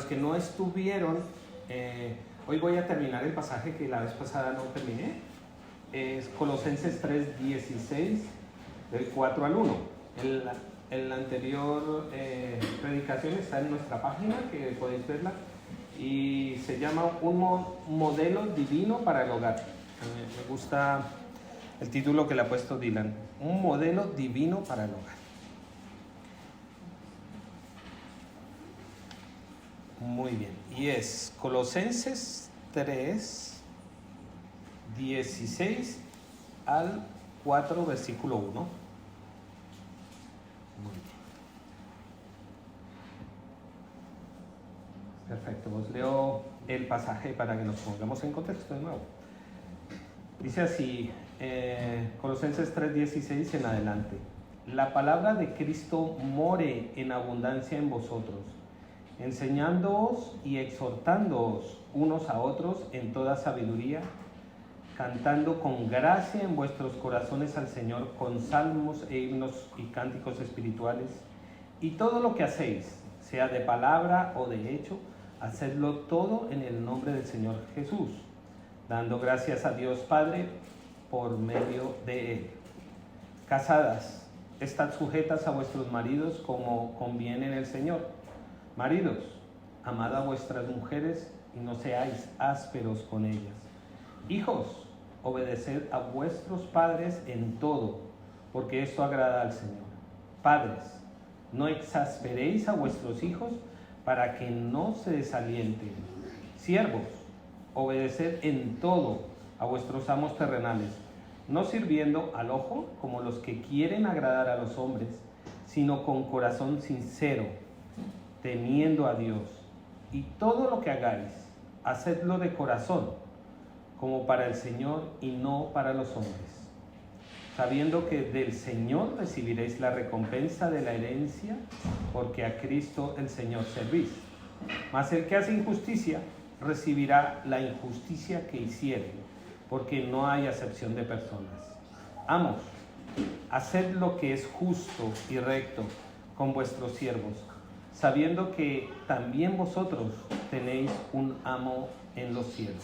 los que no estuvieron, hoy voy a terminar el pasaje que la vez pasada no terminé. Es Colosenses 3:16, del 4 al 1. El anterior predicación está en nuestra página, que podéis verla, y se llama Un modelo divino para el hogar. Me gusta el título que le ha puesto Dylan, Un modelo divino para el hogar. Muy bien, y es Colosenses 3:16 al 4, versículo 1. Muy bien. Perfecto, os leo el pasaje para que nos pongamos en contexto de nuevo. Dice así, Colosenses 3:16 en adelante. La palabra de Cristo more en abundancia en vosotros, enseñándoos y exhortándoos unos a otros en toda sabiduría, cantando con gracia en vuestros corazones al Señor con salmos e himnos y cánticos espirituales, y todo lo que hacéis, sea de palabra o de hecho, hacedlo todo en el nombre del Señor Jesús, dando gracias a Dios Padre por medio de Él. Casadas, estad sujetas a vuestros maridos como conviene en el Señor. Maridos, amad a vuestras mujeres y no seáis ásperos con ellas. Hijos, obedeced a vuestros padres en todo, porque esto agrada al Señor. Padres, no exasperéis a vuestros hijos para que no se desalienten. Siervos, obedeced en todo a vuestros amos terrenales, no sirviendo al ojo como los que quieren agradar a los hombres, sino con corazón sincero, temiendo a Dios. Y todo lo que hagáis, hacedlo de corazón, como para el Señor y no para los hombres, sabiendo que del Señor recibiréis la recompensa de la herencia, porque a Cristo el Señor servís. Mas el que hace injusticia recibirá la injusticia que hiciere, porque no hay acepción de personas. Amos, haced lo que es justo y recto con vuestros siervos, sabiendo que también vosotros tenéis un amo en los cielos.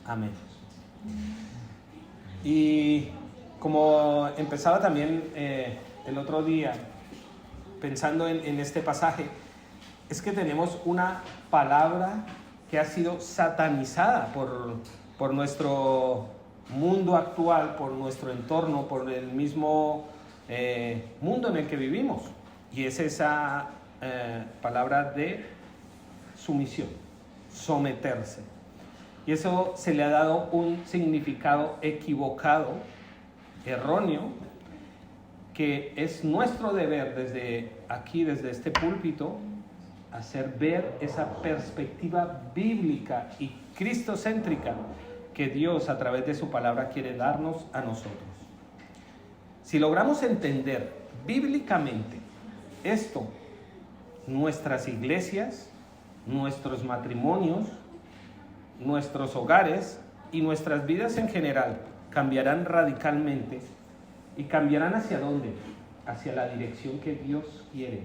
Amén. Y como empezaba también el otro día, pensando en este pasaje, es que tenemos una palabra que ha sido satanizada por nuestro mundo actual, por nuestro entorno, por el mismo mundo en el que vivimos. Y es esa palabra de sumisión, someterse. Y eso se le ha dado un significado equivocado, erróneo, que es nuestro deber desde aquí, desde este púlpito, hacer ver esa perspectiva bíblica y cristocéntrica que Dios a través de su palabra quiere darnos a nosotros. Si logramos entender bíblicamente esto, nuestras iglesias, nuestros matrimonios, nuestros hogares y nuestras vidas en general cambiarán radicalmente. ¿Y cambiarán hacia dónde? Hacia la dirección que Dios quiere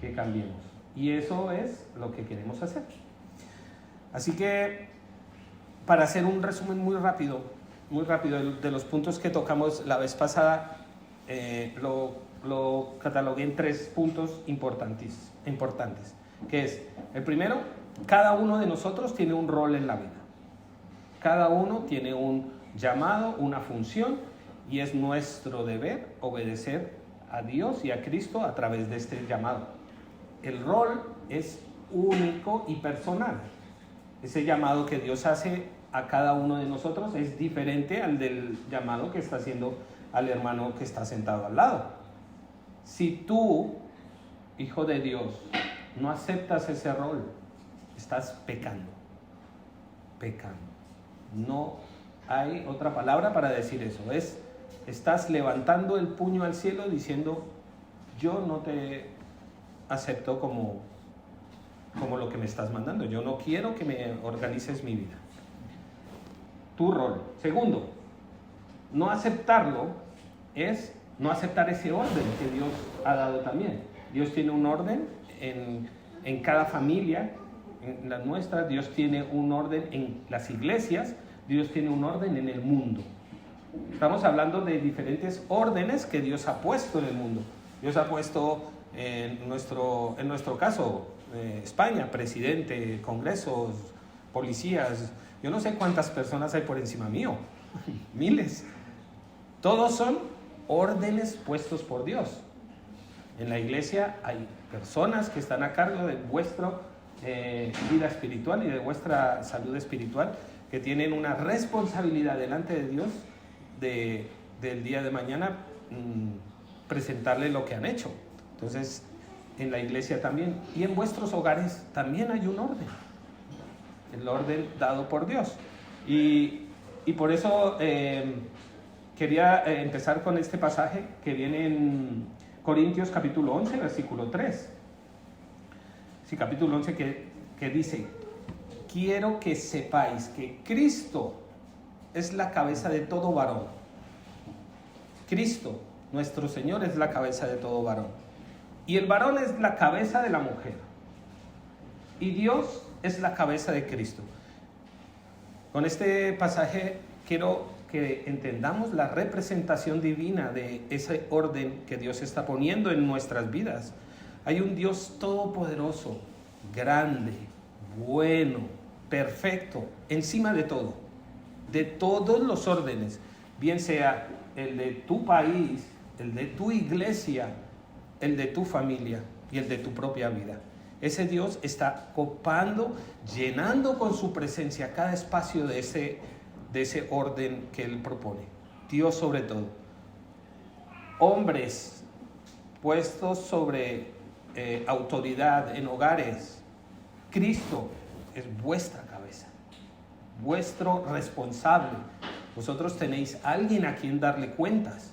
que cambiemos. Y eso es lo que queremos hacer. Así que, para hacer un resumen muy rápido de los puntos que tocamos la vez pasada, lo catalogué en 3 puntos importantes, que es, el primero, cada uno de nosotros tiene un rol en la vida. Cada uno tiene un llamado, una función, y es nuestro deber obedecer a Dios y a Cristo a través de este llamado. El rol es único y personal. Ese llamado que Dios hace a cada uno de nosotros es diferente al del llamado que está haciendo al hermano que está sentado al lado. Si tú, hijo de Dios, no aceptas ese rol, estás pecando. No hay otra palabra para decir eso. Estás levantando el puño al cielo diciendo, yo no te acepto como lo que me estás mandando. Yo no quiero que me organices mi vida. Tu rol. Segundo, no aceptarlo es no aceptar ese orden que Dios ha dado también. Dios tiene un orden en cada familia en las nuestras, Dios tiene un orden en las iglesias, Dios tiene un orden en el mundo. Estamos hablando de diferentes órdenes que Dios ha puesto en el mundo. Dios ha puesto en nuestro caso, España, presidente, congresos, policías. Yo no sé cuántas personas hay por encima mío, miles. Todos son órdenes puestos por Dios. En la iglesia hay personas que están a cargo de vuestra vida espiritual y de vuestra salud espiritual, que tienen una responsabilidad delante de Dios del día de mañana, presentarle lo que han hecho. Entonces, en la iglesia también, y en vuestros hogares también hay un orden, el orden dado por Dios. Y por eso quería empezar con este pasaje que viene en Corintios capítulo 11, versículo 3. Sí, capítulo 11 que dice: quiero que sepáis que Cristo es la cabeza de todo varón. Cristo, nuestro Señor, es la cabeza de todo varón. Y el varón es la cabeza de la mujer. Y Dios es la cabeza de Cristo. Con este pasaje quiero que entendamos la representación divina de ese orden que Dios está poniendo en nuestras vidas. Hay un Dios todopoderoso, grande, bueno, perfecto, encima de todo, de todos los órdenes, bien sea el de tu país, el de tu iglesia, el de tu familia y el de tu propia vida. Ese Dios está copando, llenando con su presencia cada espacio de ese orden que Él propone. Dios sobre todo. Hombres puestos sobre autoridad en hogares. Cristo es vuestra cabeza, vuestro responsable. Vosotros tenéis a alguien a quien darle cuentas.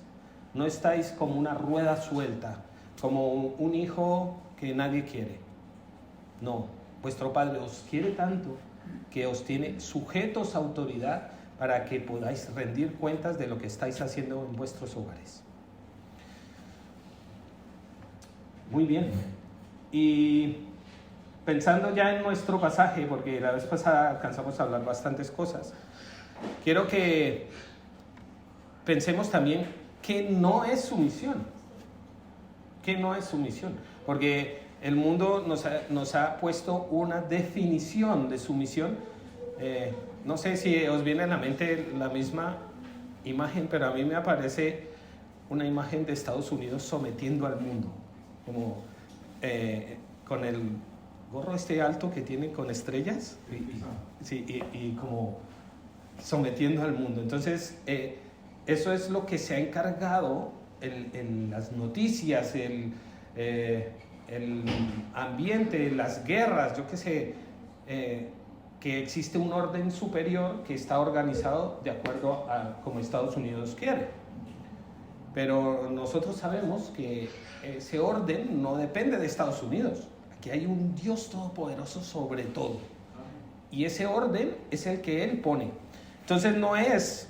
No estáis como una rueda suelta, como un hijo que nadie quiere. No, vuestro Padre os quiere tanto que os tiene sujetos a autoridad para que podáis rendir cuentas de lo que estáis haciendo en vuestros hogares. Muy bien. Y pensando ya en nuestro pasaje, porque la vez pasada alcanzamos a hablar bastantes cosas, quiero que pensemos también qué no es sumisión. ¿Qué no es sumisión? Porque el mundo nos ha puesto una definición de sumisión. No sé si os viene a la mente la misma imagen, pero a mí me aparece una imagen de Estados Unidos sometiendo al mundo, como con el gorro alto que tiene con estrellas y como sometiendo al mundo. Entonces, eso es lo que se ha encargado en las noticias, el ambiente, las guerras, yo qué sé, que existe un orden superior que está organizado de acuerdo a como Estados Unidos quiere. Pero nosotros sabemos que ese orden no depende de Estados Unidos. Aquí hay un Dios todopoderoso sobre todo. Y ese orden es el que Él pone. Entonces no es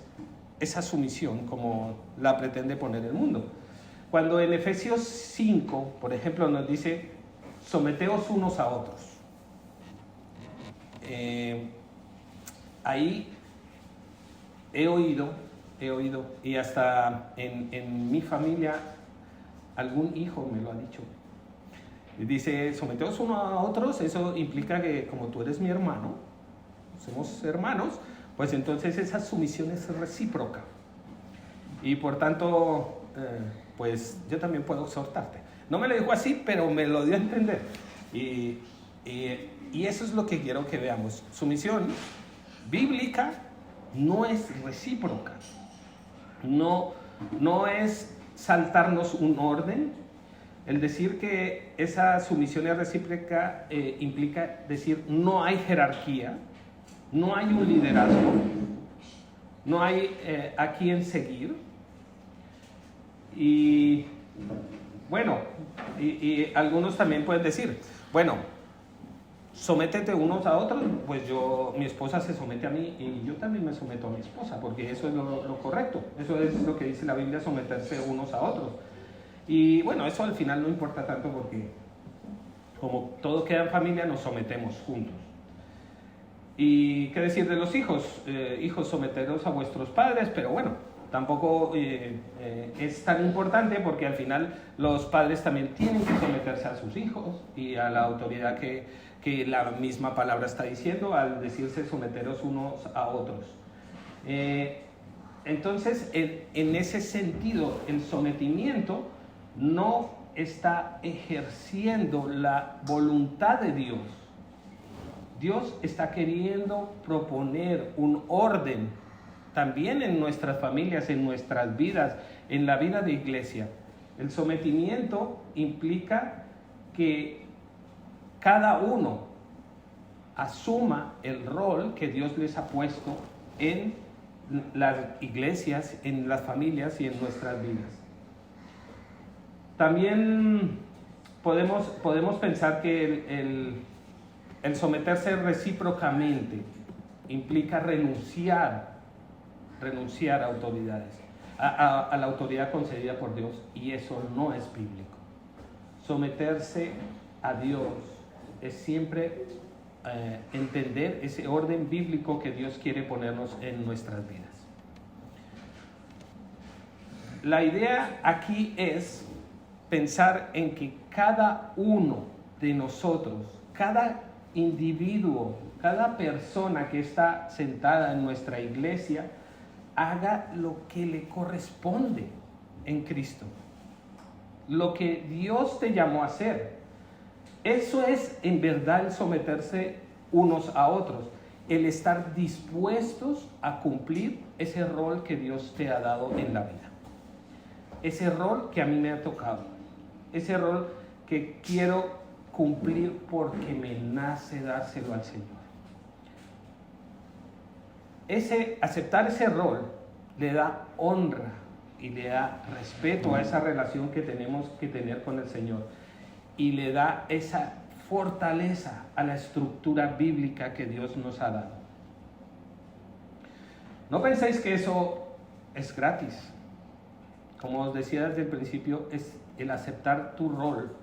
esa sumisión como la pretende poner el mundo. Cuando en Efesios 5, por ejemplo, nos dice: someteos unos a otros. Ahí he oído, y hasta en mi familia algún hijo me lo ha dicho. Dice: someteos unos a otros. Eso implica que como tú eres mi hermano, somos hermanos, pues entonces esa sumisión es recíproca. Y por tanto, pues yo también puedo exhortarte. No me lo dijo así, pero me lo dio a entender. Y eso es lo que quiero que veamos. Sumisión bíblica no es recíproca. No es saltarnos un orden. El decir que esa sumisión es recíproca implica decir no hay jerarquía, no hay un liderazgo, no hay a quién seguir. Y bueno, y algunos también pueden decir: bueno, sométete unos a otros. Pues mi esposa se somete a mí y yo también me someto a mi esposa, porque eso es lo correcto. Eso es lo que dice la Biblia, someterse unos a otros. Y bueno, eso al final no importa tanto, porque como todo queda en familia, nos sometemos juntos. ¿Y qué decir de los hijos? Hijos, someteros a vuestros padres, pero bueno, tampoco es tan importante porque al final los padres también tienen que someterse a sus hijos y a la autoridad que la misma palabra está diciendo al decirse someteros unos a otros. Entonces, en ese sentido, el sometimiento no está ejerciendo la voluntad de Dios. Dios está queriendo proponer un orden también en nuestras familias, en nuestras vidas, en la vida de iglesia. El sometimiento implica que cada uno asuma el rol que Dios les ha puesto en las iglesias, en las familias y en nuestras vidas. También podemos pensar que el someterse recíprocamente implica renunciar a autoridades, a la autoridad concedida por Dios, y eso no es bíblico. Someterse a Dios es siempre entender ese orden bíblico que Dios quiere ponernos en nuestras vidas. La idea aquí es pensar en que cada uno de nosotros, cada individuo, cada persona que está sentada en nuestra iglesia, haga lo que le corresponde en Cristo, lo que Dios te llamó a hacer. Eso es en verdad el someterse unos a otros, el estar dispuestos a cumplir ese rol que Dios te ha dado en la vida, ese rol que a mí me ha tocado, ese rol que quiero cumplir porque me nace dárselo al Señor. Aceptar ese rol le da honra y le da respeto a esa relación que tenemos que tener con el Señor, y le da esa fortaleza a la estructura bíblica que Dios nos ha dado. No penséis que eso es gratis. Como os decía desde el principio, es el aceptar tu rol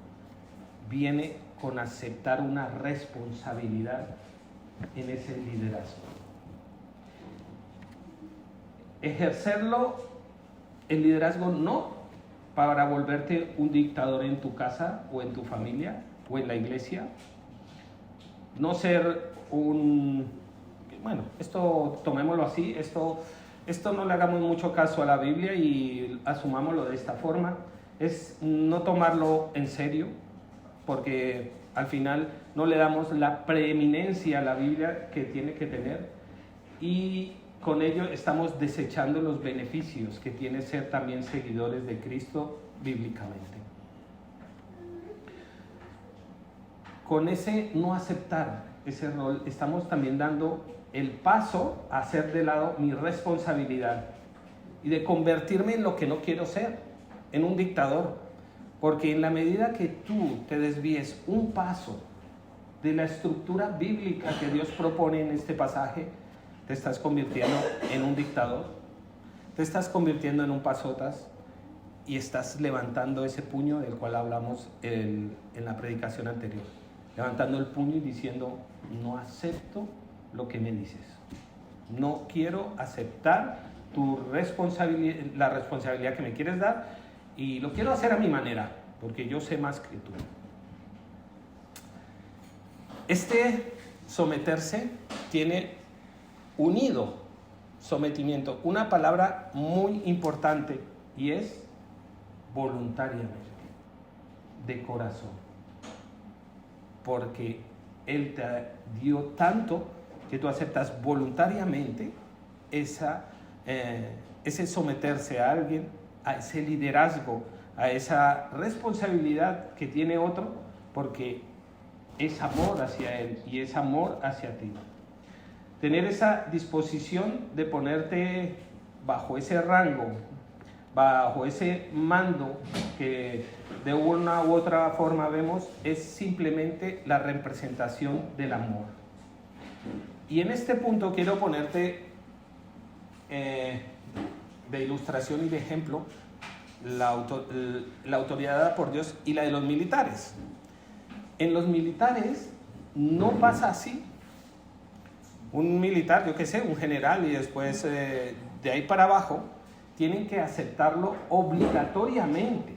viene con aceptar una responsabilidad en ese liderazgo. Ejercerlo, el liderazgo, no para volverte un dictador en tu casa o en tu familia o en la iglesia, no ser esto tomémoslo así, esto no le hagamos mucho caso a la Biblia y asumámoslo de esta forma, es no tomarlo en serio, porque al final no le damos la preeminencia a la Biblia que tiene que tener, y con ello estamos desechando los beneficios que tiene ser también seguidores de Cristo bíblicamente. Con ese no aceptar ese rol, estamos también dando el paso a hacer de lado mi responsabilidad y de convertirme en lo que no quiero ser, en un dictador. Porque en la medida que tú te desvíes un paso de la estructura bíblica que Dios propone en este pasaje, te estás convirtiendo en un dictador, te estás convirtiendo en un pasotas y estás levantando ese puño del cual hablamos en la predicación anterior. Levantando el puño y diciendo: no acepto lo que me dices. No quiero aceptar la responsabilidad que me quieres dar, y lo quiero hacer a mi manera, porque yo sé más que tú. Este someterse tiene unido sometimiento una palabra muy importante, y es voluntariamente, de corazón, porque Él te dio tanto que tú aceptas voluntariamente ese someterse a alguien, a ese liderazgo, a esa responsabilidad que tiene otro, porque es amor hacia Él y es amor hacia ti. Tener esa disposición de ponerte bajo ese rango, bajo ese mando que de una u otra forma vemos, es simplemente la representación del amor. Y en este punto quiero ponerte de ilustración y de ejemplo la autoridad dada por Dios y la de los militares. En los militares no pasa así. un militar, yo qué sé, un general, y después de ahí para abajo, tienen que aceptarlo obligatoriamente.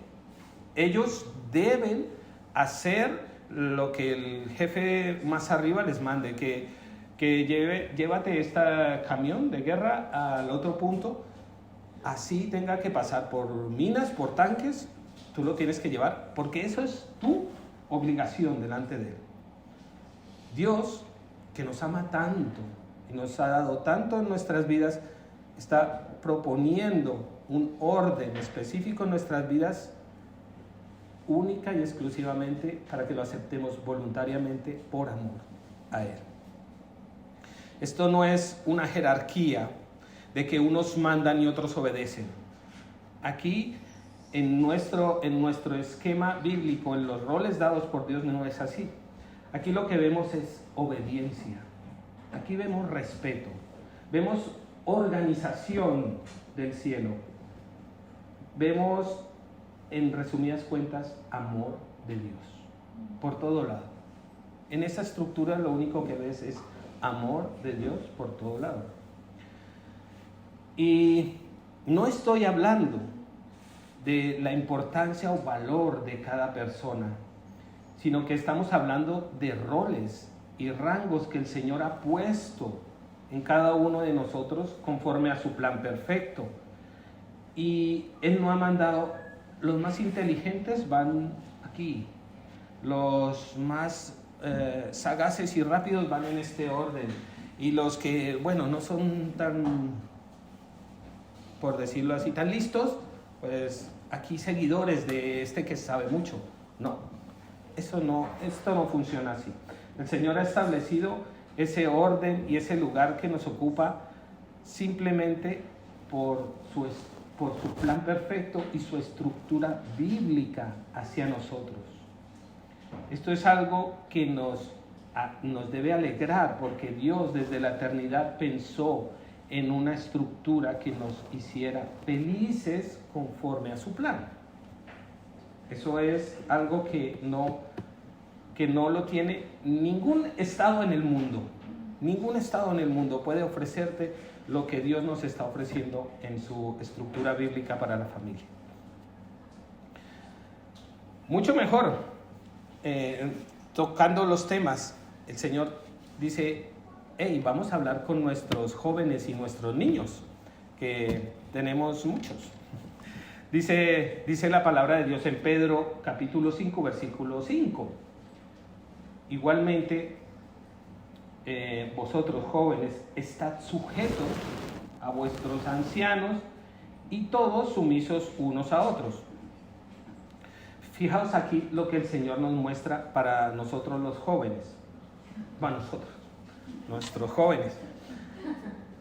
Ellos deben hacer lo que el jefe más arriba les mande, llévate este camión de guerra al otro punto, así tenga que pasar por minas, por tanques, tú lo tienes que llevar, porque eso es tu obligación delante de Él. Dios, que nos ama tanto y nos ha dado tanto en nuestras vidas, está proponiendo un orden específico en nuestras vidas, única y exclusivamente para que lo aceptemos voluntariamente por amor a Él. Esto no es una jerarquía de que unos mandan y otros obedecen. Aquí, en nuestro esquema bíblico, en los roles dados por Dios, no es así. Aquí lo que vemos es obediencia. Aquí vemos respeto. Vemos organización del cielo. Vemos, en resumidas cuentas, amor de Dios. Por todo lado. En esa estructura lo único que ves es amor de Dios por todo lado. Y no estoy hablando de la importancia o valor de cada persona, sino que estamos hablando de roles y rangos que el Señor ha puesto en cada uno de nosotros conforme a su plan perfecto. Y Él no ha mandado, los más inteligentes van aquí, los más sagaces y rápidos van en este orden, y los que, bueno, no son tan, por decirlo así, tan listos, pues aquí seguidores de este que sabe mucho. No, esto no funciona así. El Señor ha establecido ese orden y ese lugar que nos ocupa simplemente por su plan perfecto y su estructura bíblica hacia nosotros. Esto es algo que nos debe alegrar, porque Dios desde la eternidad pensó en una estructura que nos hiciera felices conforme a su plan. Eso es algo que no lo tiene ningún estado en el mundo. Ningún estado en el mundo puede ofrecerte lo que Dios nos está ofreciendo en su estructura bíblica para la familia. Mucho mejor, tocando los temas, el Señor dice: hey, vamos a hablar con nuestros jóvenes y nuestros niños, que tenemos muchos. Dice la palabra de Dios en Pedro capítulo 5, versículo 5. Igualmente, vosotros jóvenes, estad sujetos a vuestros ancianos y todos sumisos unos a otros. Fijaos aquí lo que el Señor nos muestra para nosotros los jóvenes. Para nosotros, nuestros jóvenes.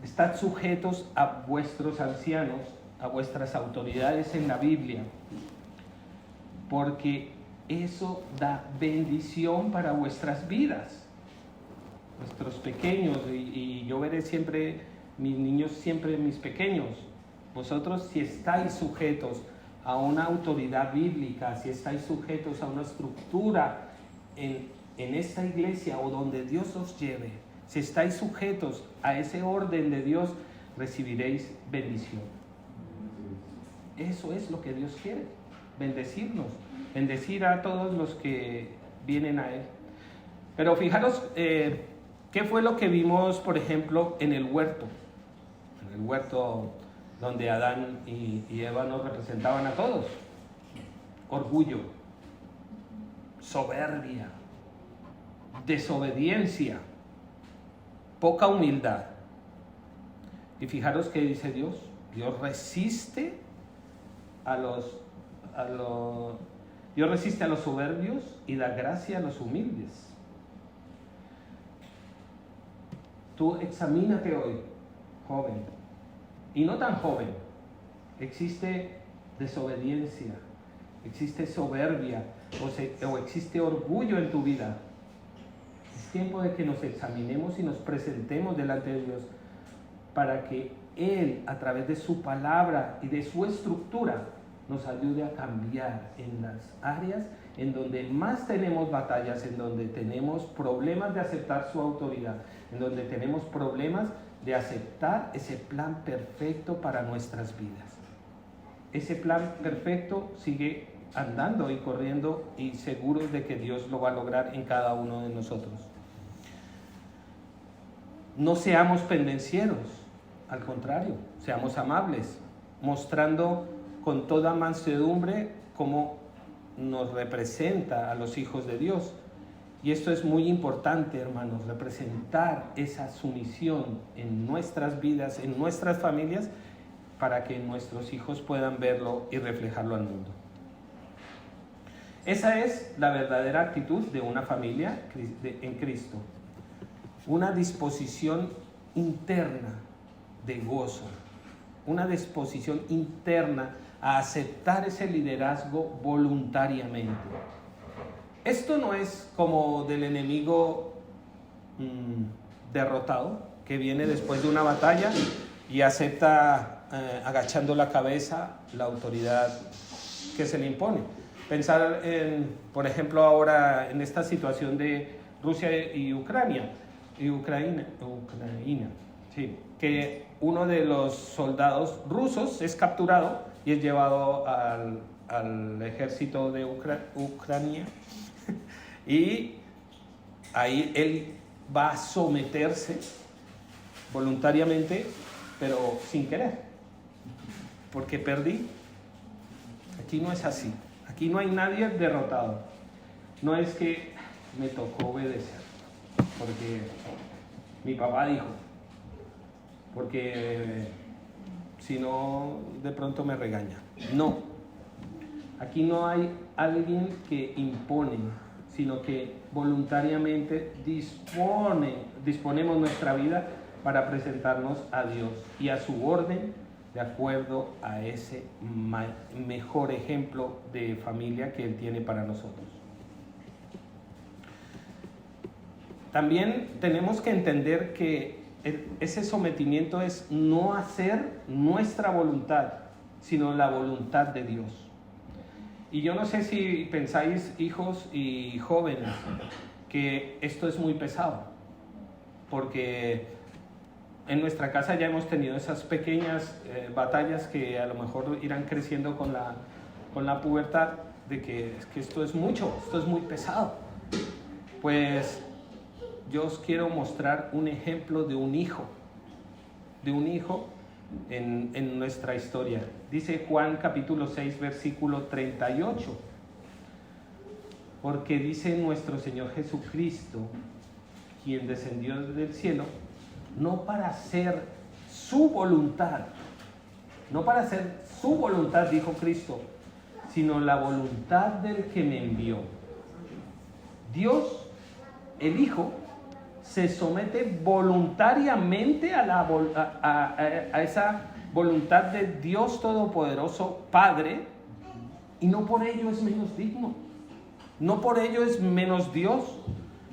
Estad sujetos a vuestros ancianos, a vuestras autoridades en la Biblia, porque eso da bendición para vuestras vidas. Nuestros pequeños, y yo veré siempre mis niños, siempre mis pequeños. Vosotros, si estáis sujetos a una autoridad bíblica, si estáis sujetos a una estructura en esta iglesia o donde Dios os lleve, si estáis sujetos a ese orden de Dios, recibiréis bendición. Eso es lo que Dios quiere, bendecirnos, bendecir a todos los que vienen a Él. Pero fijaros, ¿qué fue lo que vimos, por ejemplo, en el huerto? En el huerto donde Adán y Eva nos representaban a todos. Orgullo, soberbia, desobediencia, poca humildad. Y fijaros qué dice Dios. Dios resiste a los soberbios y da gracia a los humildes. Tú examínate hoy, joven, y no tan joven. Existe desobediencia, existe soberbia o existe orgullo en tu vida. Es tiempo de que nos examinemos y nos presentemos delante de Dios para que Él, a través de su palabra y de su estructura, nos ayude a cambiar en las áreas en donde más tenemos batallas, en donde tenemos problemas de aceptar su autoridad, en donde tenemos problemas de aceptar ese plan perfecto para nuestras vidas. Ese plan perfecto sigue andando y corriendo y seguros de que Dios lo va a lograr en cada uno de nosotros. No seamos pendencieros, al contrario, seamos amables, mostrando con toda mansedumbre cómo nos representa a los hijos de Dios. Y esto es muy importante, hermanos, representar esa sumisión en nuestras vidas, en nuestras familias, para que nuestros hijos puedan verlo y reflejarlo al mundo. Esa es la verdadera actitud de una familia en Cristo. Una disposición interna de gozo, una disposición interna a aceptar ese liderazgo voluntariamente. Esto no es como del enemigo derrotado, que viene después de una batalla y acepta agachando la cabeza la autoridad que se le impone. Pensar en, por ejemplo, ahora en esta situación de Rusia y Ucrania, sí, que uno de los soldados rusos es capturado y es llevado al ejército de Ucrania y ahí él va a someterse voluntariamente, pero sin querer, porque perdí. Aquí no es así. Aquí no hay nadie derrotado. No es que me tocó obedecer, porque mi papá dijo, porque si no, de pronto me regaña. No. Aquí no hay alguien que impone, sino que voluntariamente disponemos nuestra vida para presentarnos a Dios y a su orden, de acuerdo a ese mejor ejemplo de familia que Él tiene para nosotros. También tenemos que entender que ese sometimiento es no hacer nuestra voluntad, sino la voluntad de Dios. Y yo no sé si pensáis, hijos y jóvenes, que esto es muy pesado, porque en nuestra casa ya hemos tenido esas pequeñas batallas que a lo mejor irán creciendo con la pubertad, de que esto es mucho, esto es muy pesado. Pues yo os quiero mostrar un ejemplo de un hijo en nuestra historia. Dice Juan capítulo 6, versículo 38. Porque dice nuestro Señor Jesucristo, quien descendió del cielo, no para hacer su voluntad, dijo Cristo, sino la voluntad del que me envió. Dios, el Hijo, se somete voluntariamente a esa voluntad de Dios Todopoderoso Padre, y no por ello es menos digno, no por ello es menos Dios,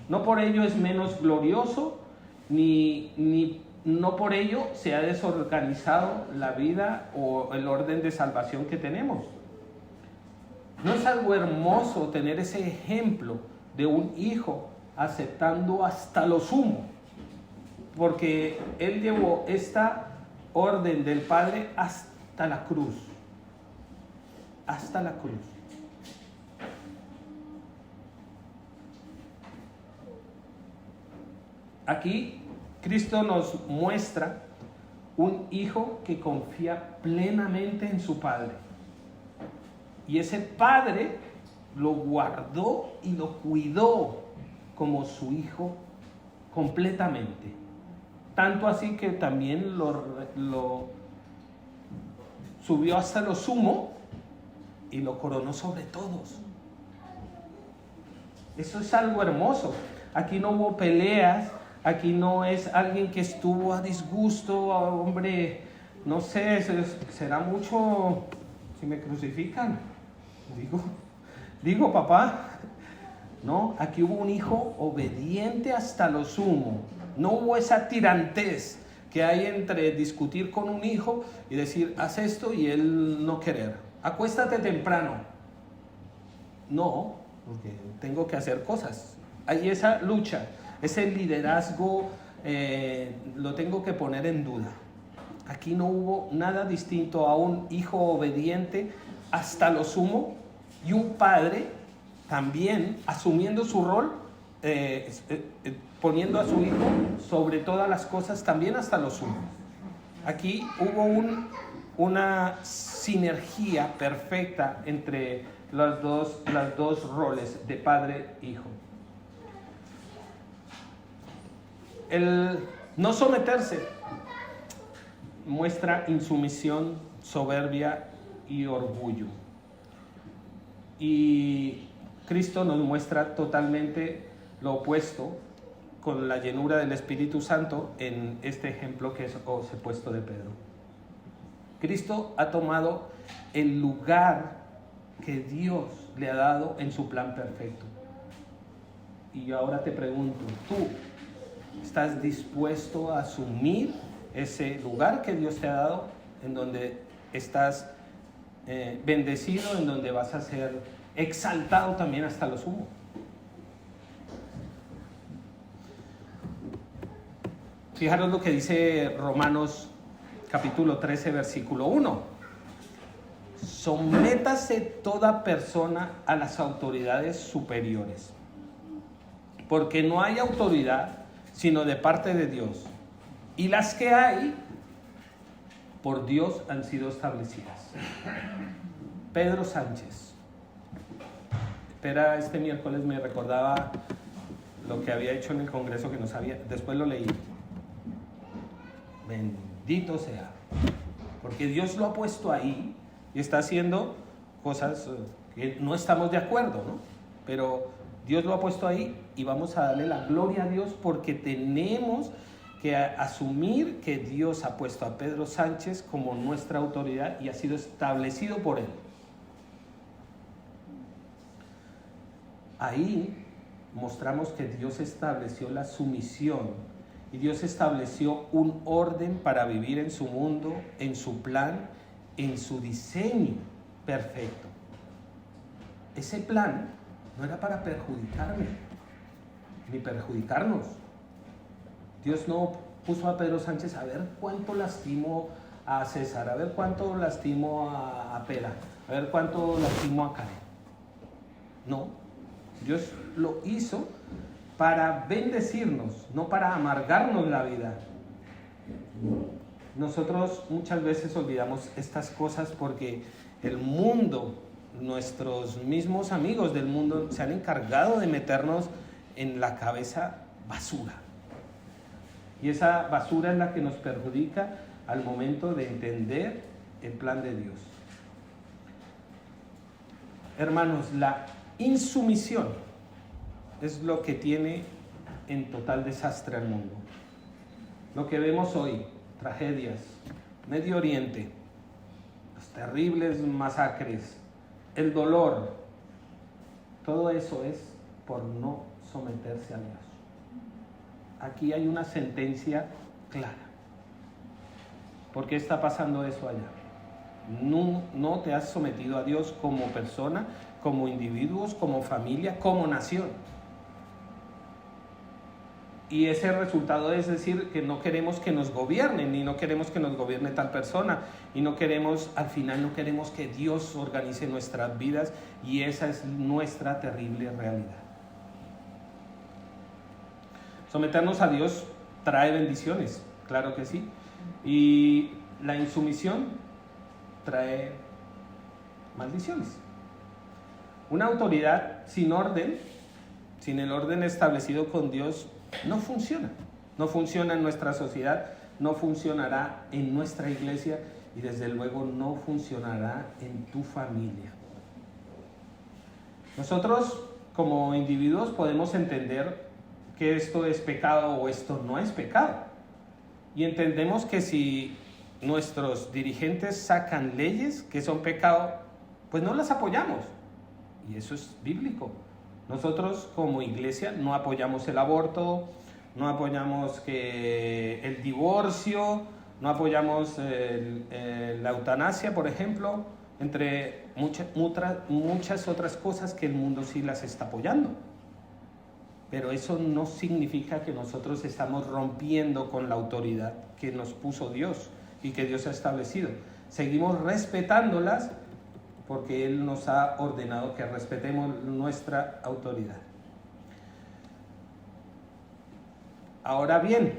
no por ello es menos glorioso, ni no por ello se ha desorganizado la vida o el orden de salvación que tenemos. ¿No es algo hermoso tener ese ejemplo de un hijo aceptando hasta lo sumo? Porque Él llevó esta orden del Padre hasta la cruz. Hasta la cruz. Aquí Cristo nos muestra un hijo que confía plenamente en su Padre. Y ese Padre lo guardó y lo cuidó como su hijo completamente. Tanto así que también lo subió hasta lo sumo y lo coronó sobre todos. Eso es algo hermoso. Aquí no hubo peleas, aquí no es alguien que estuvo a disgusto, hombre, no sé, será mucho si me crucifican. Digo, papá. No, aquí hubo un hijo obediente hasta lo sumo. No hubo esa tirantez que hay entre discutir con un hijo y decir, haz esto, y él no querer. acuéstate temprano. No, porque tengo que hacer cosas. Hay esa lucha, ese liderazgo, lo tengo que poner en duda. Aquí no hubo nada distinto a un hijo obediente hasta lo sumo y un padre también asumiendo su rol, poniendo a su hijo sobre todas las cosas, también hasta lo sumo. Aquí hubo una sinergia perfecta entre los dos roles de padre e hijo. El no someterse muestra insumisión, soberbia y orgullo. Y Cristo nos muestra totalmente lo opuesto con la llenura del Espíritu Santo en este ejemplo que os he puesto de Pedro. Cristo ha tomado el lugar que Dios le ha dado en su plan perfecto. Y yo ahora te pregunto, ¿tú estás dispuesto a asumir ese lugar que Dios te ha dado, en donde estás bendecido, en donde vas a ser exaltado también hasta lo sumo? Fijaros lo que dice Romanos capítulo 13, versículo 1. Sométase toda persona a las autoridades superiores, porque no hay autoridad sino de parte de Dios, y las que hay por Dios han sido establecidas. Pedro Sánchez. Este miércoles me recordaba lo que había hecho en el Congreso, que no sabía, después lo leí. Bendito sea, porque Dios lo ha puesto ahí y está haciendo cosas que no estamos de acuerdo, ¿no? Pero Dios lo ha puesto ahí y vamos a darle la gloria a Dios, porque tenemos que asumir que Dios ha puesto a Pedro Sánchez como nuestra autoridad y ha sido establecido por Él. Ahí mostramos que Dios estableció la sumisión y Dios estableció un orden para vivir en su mundo, en su plan, en su diseño perfecto. Ese plan no era para perjudicarme ni perjudicarnos. Dios no puso a Pedro Sánchez a ver cuánto lastimó a César, a ver cuánto lastimó a Pera, a ver cuánto lastimó a Karen. No, Dios lo hizo para bendecirnos, no para amargarnos la vida. Nosotros muchas veces olvidamos estas cosas porque el mundo, nuestros mismos amigos del mundo se han encargado de meternos en la cabeza basura. Y esa basura es la que nos perjudica al momento de entender el plan de Dios. Hermanos, la insumisión es lo que tiene en total desastre al mundo. Lo que vemos hoy, tragedias, Medio Oriente, las terribles masacres, el dolor, todo eso es por no someterse a Dios. Aquí hay una sentencia clara. ¿Por qué está pasando eso allá? No te has sometido a Dios como persona, como individuos, como familia, como nación. Y ese resultado es decir que no queremos que nos gobiernen, ni no queremos que nos gobierne tal persona, y no queremos, al final no queremos que Dios organice nuestras vidas, y esa es nuestra terrible realidad. Someternos a Dios trae bendiciones, claro que sí, y la insumisión trae maldiciones. Una autoridad sin orden, sin el orden establecido con Dios, no funciona. No funciona en nuestra sociedad, no funcionará en nuestra iglesia y desde luego no funcionará en tu familia. Nosotros como individuos podemos entender que esto es pecado o esto no es pecado. Y entendemos que si nuestros dirigentes sacan leyes que son pecado, pues no las apoyamos. Y eso es bíblico. Nosotros como iglesia no apoyamos el aborto, no apoyamos el divorcio, no apoyamos la eutanasia, por ejemplo, entre muchas otras cosas que el mundo sí las está apoyando. Pero eso no significa que nosotros estamos rompiendo con la autoridad que nos puso Dios y que Dios ha establecido. Seguimos respetándolas porque Él nos ha ordenado que respetemos nuestra autoridad. Ahora bien,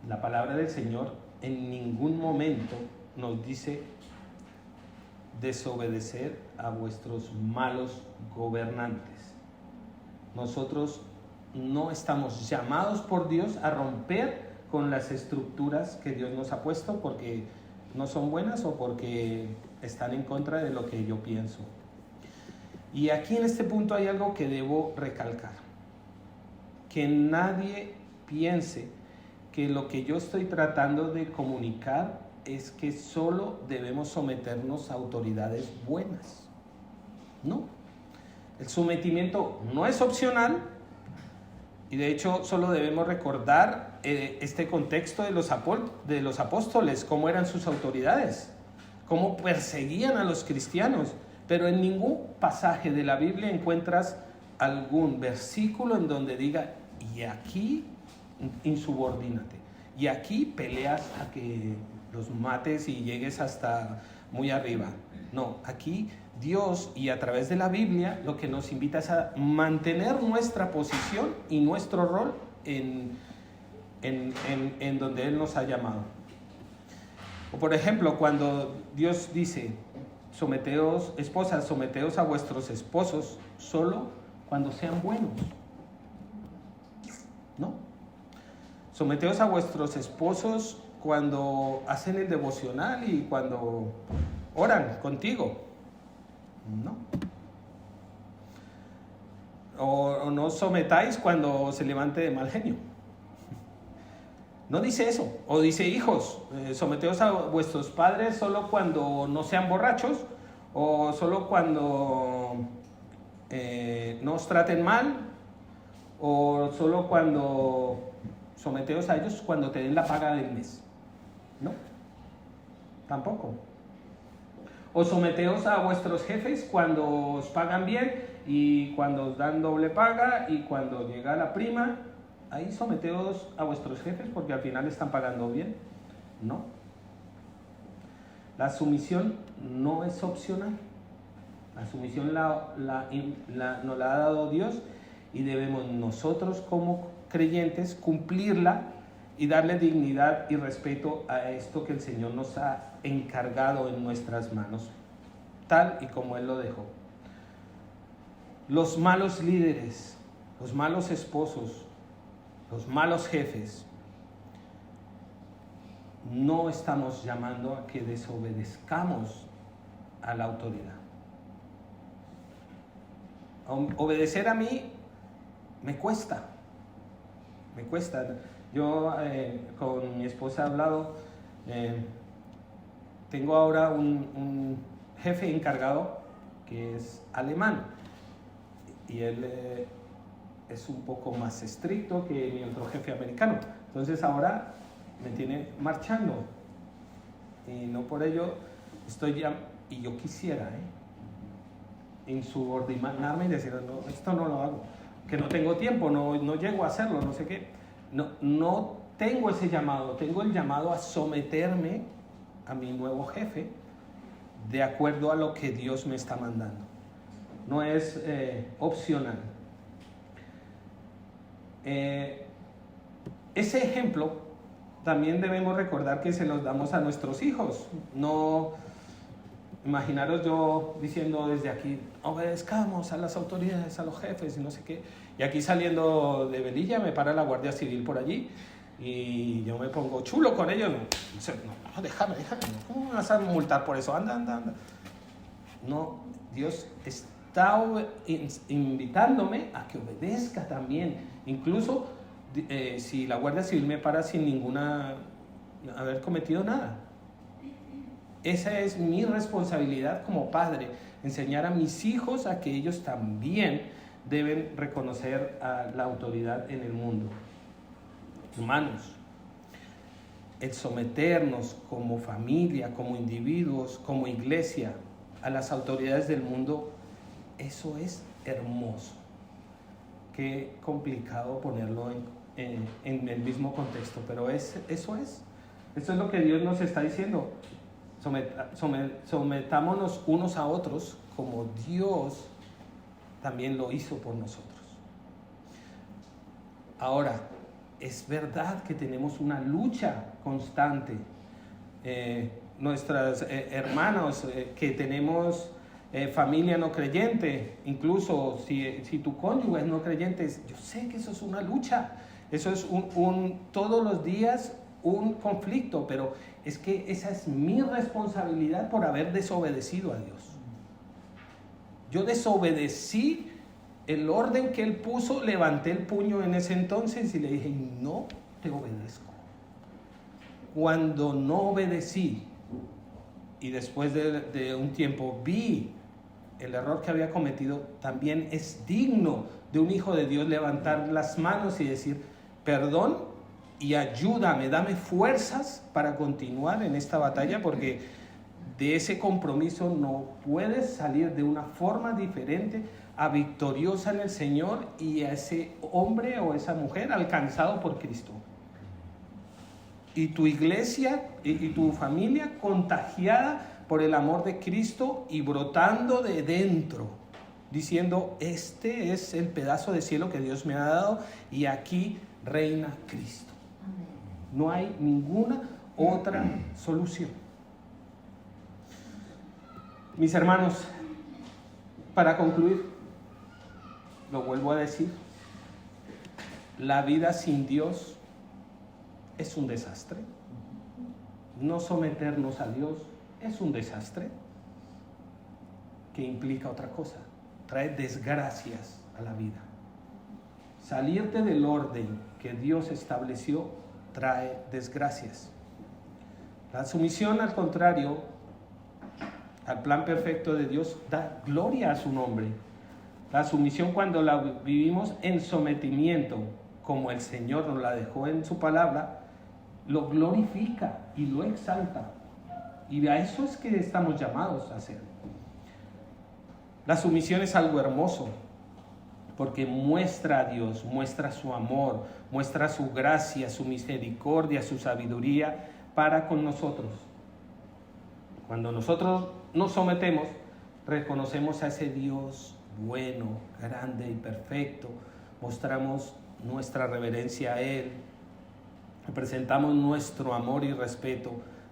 la palabra del Señor en ningún momento nos dice desobedecer a vuestros malos gobernantes. Nosotros no estamos llamados por Dios a romper con las estructuras que Dios nos ha puesto porque no son buenas o porque están en contra de lo que yo pienso. Y aquí en este punto hay algo que debo recalcar. Que nadie piense que lo que yo estoy tratando de comunicar es que solo debemos someternos a autoridades buenas. No. El sometimiento no es opcional y de hecho solo debemos recordar este contexto de los apóstoles, cómo eran sus autoridades, cómo perseguían a los cristianos, pero en ningún pasaje de la Biblia encuentras algún versículo en donde diga, y aquí insubordínate, y aquí peleas a que los mates y llegues hasta muy arriba. No, aquí Dios y a través de la Biblia lo que nos invita es a mantener nuestra posición y nuestro rol en donde Él nos ha llamado. O por ejemplo, cuando Dios dice, someteos, esposas, someteos a vuestros esposos solo cuando sean buenos. ¿No? Someteos a vuestros esposos cuando hacen el devocional y cuando oran contigo. No. O no sometáis cuando se levante de mal genio. No dice eso. O dice, hijos, someteos a vuestros padres solo cuando no sean borrachos o solo cuando no os traten mal o solo cuando someteos a ellos cuando te den la paga del mes. No, tampoco. O someteos a vuestros jefes cuando os pagan bien y cuando os dan doble paga y cuando llega la prima, ahí someteos a vuestros jefes porque al final están pagando bien. No. La sumisión no es opcional. La sumisión nos la ha dado Dios y debemos nosotros como creyentes cumplirla y darle dignidad y respeto a esto que el Señor nos ha encargado en nuestras manos, tal y como Él lo dejó. Los malos líderes, los malos esposos, los malos jefes, no estamos llamando a que desobedezcamos a la autoridad. Obedecer a mí me cuesta. Yo con mi esposa he hablado, tengo ahora un jefe encargado que es alemán y él es un poco más estricto que mi otro jefe americano. Entonces ahora me tiene marchando y no por ello estoy ya, y yo quisiera insubordinarme y decir, no, esto no lo hago, que no tengo tiempo, no llego a hacerlo, no sé qué. No tengo ese llamado, tengo el llamado a someterme a mi nuevo jefe de acuerdo a lo que Dios me está mandando. No es opcional. Ese ejemplo también debemos recordar que se los damos a nuestros hijos. No, imaginaros yo diciendo desde aquí, obedezcamos a las autoridades, a los jefes y no sé qué. Y aquí saliendo de Velilla me para la Guardia Civil por allí y yo me pongo chulo con ellos. No, déjame, ¿cómo me vas a multar por eso? Anda. No, Dios está invitándome a que obedezca también. Incluso si la Guardia Civil me para sin haber cometido nada. Esa es mi responsabilidad como padre, enseñar a mis hijos a que ellos también deben reconocer a la autoridad en el mundo. Humanos. el someternos como familia, como individuos, como iglesia, a las autoridades del mundo, eso es hermoso. Qué complicado ponerlo en el mismo contexto, pero eso es lo que Dios nos está diciendo. Sometámonos unos a otros como Dios también lo hizo por nosotros. Ahora, es verdad que tenemos una lucha constante. Nuestras hermanos que tenemos familia no creyente, incluso si tu cónyuge es no creyente, yo sé que eso es una lucha, eso es todos los días un conflicto, pero es que esa es mi responsabilidad por haber desobedecido a Dios. Yo desobedecí el orden que Él puso, levanté el puño en ese entonces y le dije, no te obedezco. Cuando no obedecí y después de un tiempo vi el error que había cometido, también es digno de un hijo de Dios levantar las manos y decir, perdón y ayúdame, dame fuerzas para continuar en esta batalla, porque de ese compromiso no puedes salir de una forma diferente a victoriosa en el Señor y a ese hombre o esa mujer alcanzado por Cristo. Y tu iglesia y tu familia contagiada por el amor de Cristo y brotando de dentro, diciendo, este es el pedazo de cielo que Dios me ha dado y aquí reina Cristo. No hay ninguna otra solución. Mis hermanos, para concluir, lo vuelvo a decir, la vida sin Dios es un desastre. No someternos a Dios es un desastre que implica otra cosa, trae desgracias a la vida. Salirte del orden que Dios estableció trae desgracias. La sumisión, al contrario, al plan perfecto de Dios, da gloria a su nombre. La sumisión, cuando la vivimos en sometimiento, como el Señor nos la dejó en su palabra, lo glorifica y lo exalta. Y a eso es que estamos llamados a hacer. La sumisión es algo hermoso, porque muestra a Dios, muestra su amor, muestra su gracia, su misericordia, su sabiduría para con nosotros. Cuando nosotros nos sometemos, reconocemos a ese Dios bueno, grande y perfecto, mostramos nuestra reverencia a Él, presentamos nuestro amor y respeto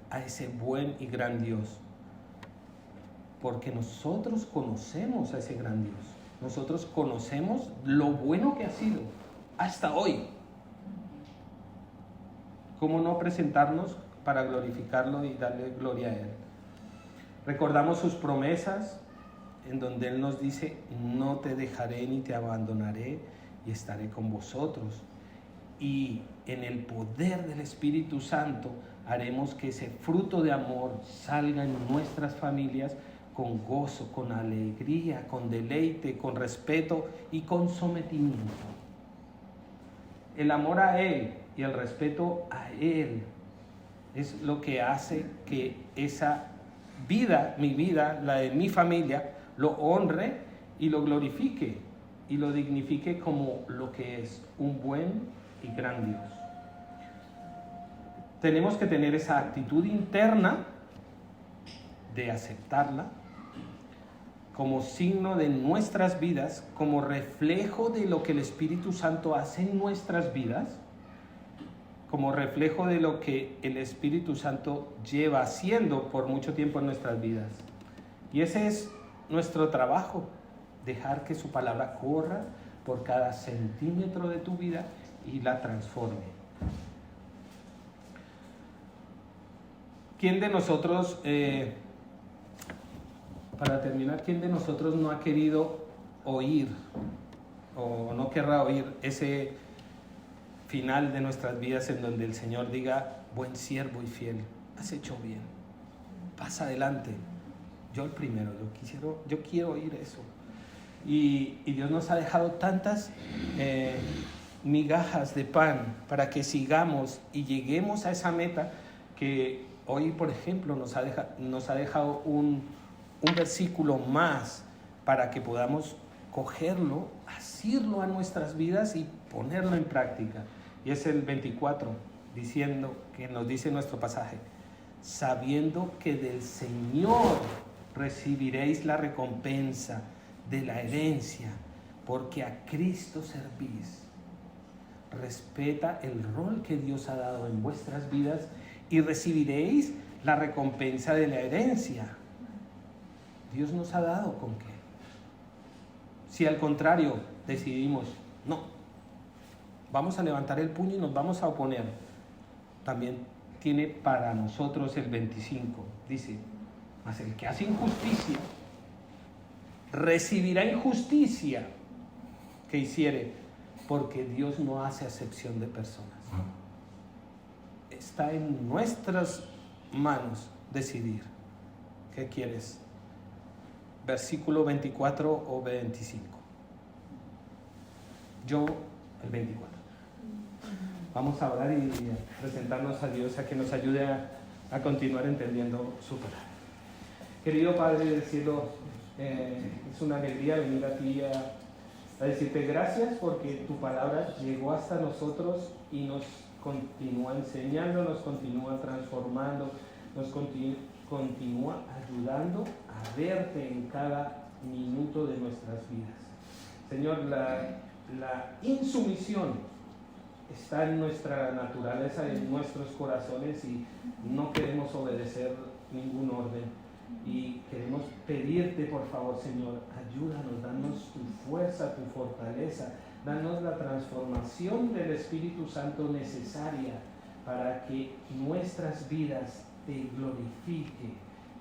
a ese buen y gran Dios, porque nosotros conocemos a ese gran Dios, nosotros conocemos lo bueno que ha sido hasta hoy. ¿Cómo no presentarnos para glorificarlo y darle gloria a Él? Recordamos sus promesas, en donde Él nos dice, no te dejaré ni te abandonaré y estaré con vosotros. Y en el poder del Espíritu Santo haremos que ese fruto de amor salga en nuestras familias con gozo, con alegría, con deleite, con respeto y con sometimiento. El amor a Él y el respeto a Él es lo que hace que esa vida, mi vida, la de mi familia, lo honre y lo glorifique y lo dignifique como lo que es, un buen y gran Dios. Tenemos que tener esa actitud interna de aceptarla como signo de nuestras vidas, como reflejo de lo que el Espíritu Santo hace en nuestras vidas, como reflejo de lo que el Espíritu Santo lleva haciendo por mucho tiempo en nuestras vidas. Y ese es nuestro trabajo, dejar que su palabra corra por cada centímetro de tu vida y la transforme. ¿Quién de nosotros, para terminar, quién de nosotros no ha querido oír o no querrá oír ese final de nuestras vidas en donde el Señor diga, buen siervo y fiel, has hecho bien, pasa adelante? Yo el primero, yo quiero oír eso. Y Dios nos ha dejado tantas migajas de pan para que sigamos y lleguemos a esa meta que hoy, por ejemplo, nos ha dejado un versículo más para que podamos cogerlo, asirlo a nuestras vidas y ponerlo en práctica. Y es el 24, diciendo, que nos dice nuestro pasaje: sabiendo que del Señor recibiréis la recompensa de la herencia, porque a Cristo servís. Respeta el rol que Dios ha dado en vuestras vidas y recibiréis la recompensa de la herencia. Dios nos ha dado con qué. Si al contrario decidimos, no, vamos a levantar el puño y nos vamos a oponer, también tiene para nosotros el 25. Dice: mas el que hace injusticia recibirá injusticia que hiciere, porque Dios no hace acepción de personas. Está en nuestras manos decidir. ¿Qué quieres? Versículo 24 o 25. Yo, el 24. Vamos a orar y presentarnos a Dios a que nos ayude a continuar entendiendo su palabra. Querido Padre del cielo, es una alegría venir a ti a decirte gracias, porque tu palabra llegó hasta nosotros y nos continúa enseñando, nos continúa transformando, nos continúa ayudando a verte en cada minuto de nuestras vidas. Señor, la insumisión está en nuestra naturaleza, en nuestros corazones, y no queremos obedecer ningún orden. Y queremos pedirte, por favor, Señor, ayúdanos, danos tu fuerza, tu fortaleza, danos la transformación del Espíritu Santo necesaria para que nuestras vidas te glorifiquen,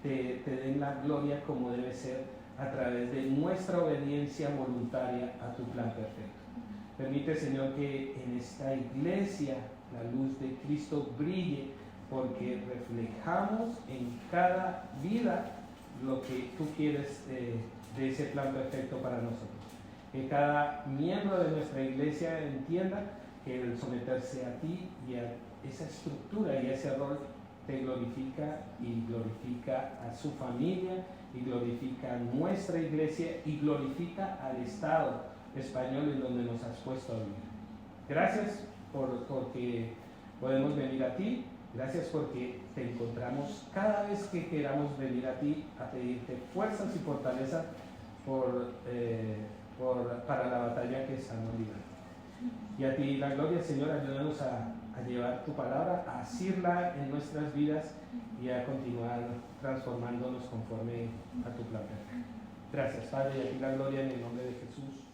te den la gloria como debe ser, a través de nuestra obediencia voluntaria a tu plan perfecto. Permite, Señor, que en esta iglesia la luz de Cristo brille, porque reflejamos en cada vida lo que tú quieres de ese plan perfecto para nosotros. Que cada miembro de nuestra iglesia entienda que el someterse a ti y a esa estructura y a ese rol te glorifica, y glorifica a su familia, y glorifica a nuestra iglesia, y glorifica al Estado español en donde nos has puesto a vivir. Gracias porque podemos venir a ti. Gracias porque te encontramos cada vez que queramos venir a ti a pedirte fuerzas y fortaleza para la batalla que estamos librando. Y a ti la gloria, Señor. Ayúdanos a llevar tu palabra, a asirla en nuestras vidas y a continuar transformándonos conforme a tu plan. Gracias, Padre, y a ti la gloria en el nombre de Jesús.